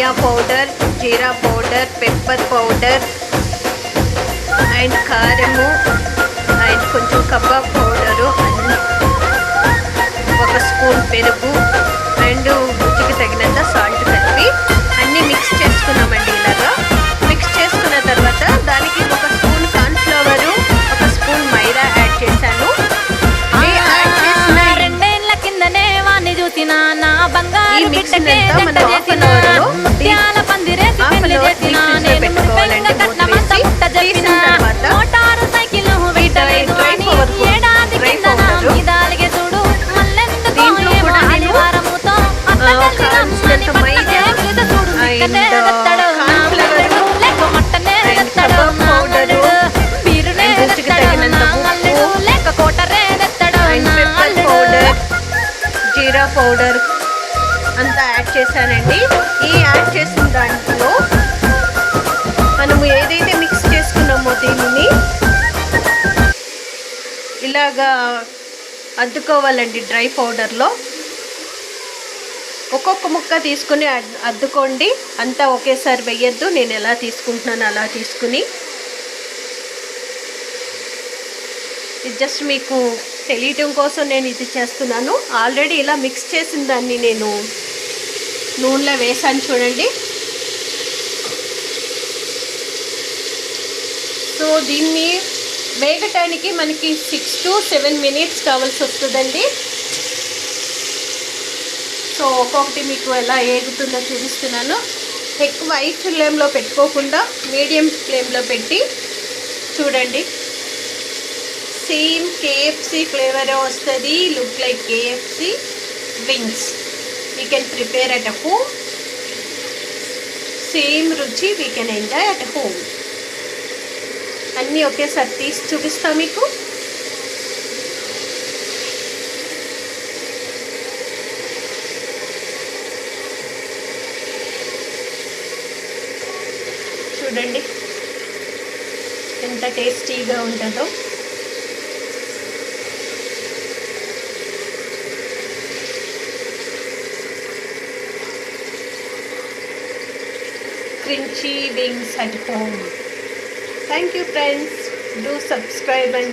Dhaniya powder, jeera powder, pepper powder and కారము and కొంచెం kebab powder, ఒక spoon పెరుగు అండ్ రుచికి తగినంత సాల్ట్ కలిపి అన్నీ మిక్స్ చేసుకున్నామండి. ఇలాగా మిక్స్ చేసుకున్న తర్వాత దానికి ఒక స్పూన్ కార్న్ఫ్లవరు, ఒక స్పూన్ మైదా యాడ్ చేశాను. ఈ మిక్స్ అంతా మనం హాఫ్ అన్ అవర్లో పెట్టుకోవాలండి. తీసిన తర్వాత ఈ డ్రై పౌడర్ దీంట్లో కూడా నేను కావాల్సినంత maida and cornflour and kebab powder and రుచికి తగినంత ఉప్పు and pepper powder, jeera powder అంతా యాడ్ చేశానండి. ఈ యాడ్ చేసిన దాంట్లో మనము ఏదైతే మిక్స్ చేసుకున్నామో దీనిని ఇలాగా అద్దుకోవాలండి. డ్రై పౌడర్లో ఒక్కొక్క ముక్క తీసుకుని అద్దుకోండి, అంతా ఒకేసారి వేయద్దు. నేను ఎలా తీసుకుంటున్నాను అలా తీసుకుని, ఇది జస్ట్ మీకు తెలియటం కోసం నేను ఇది చేస్తున్నాను. ఆల్రెడీ ఇలా మిక్స్ చేసిన దాన్ని నేను నూనెలో వేసాను చూడండి. సో దీన్ని వేగటానికి మనకి 6 to 7 minutes కావాల్సి వస్తుందండి. సో ఒక్కొక్కటి మీకు ఎలా ఏగుతుందో చూపిస్తున్నాను. ఎక్కువ హై ఫ్లేమ్లో పెట్టుకోకుండా మీడియం ఫ్లేమ్లో పెట్టి చూడండి. సేమ్ KFC ఫ్లేవర్ వస్తుంది. Look like KFC wings. We can prepare at home. Same రుచి we can enjoy at home. అన్నీ ఒకేసారి తీసి చూపిస్తా మీకు. చూడండి ఎంత టేస్టీగా ఉంటుందో. Crunchy wings at home. Thank you friends. Do subscribe and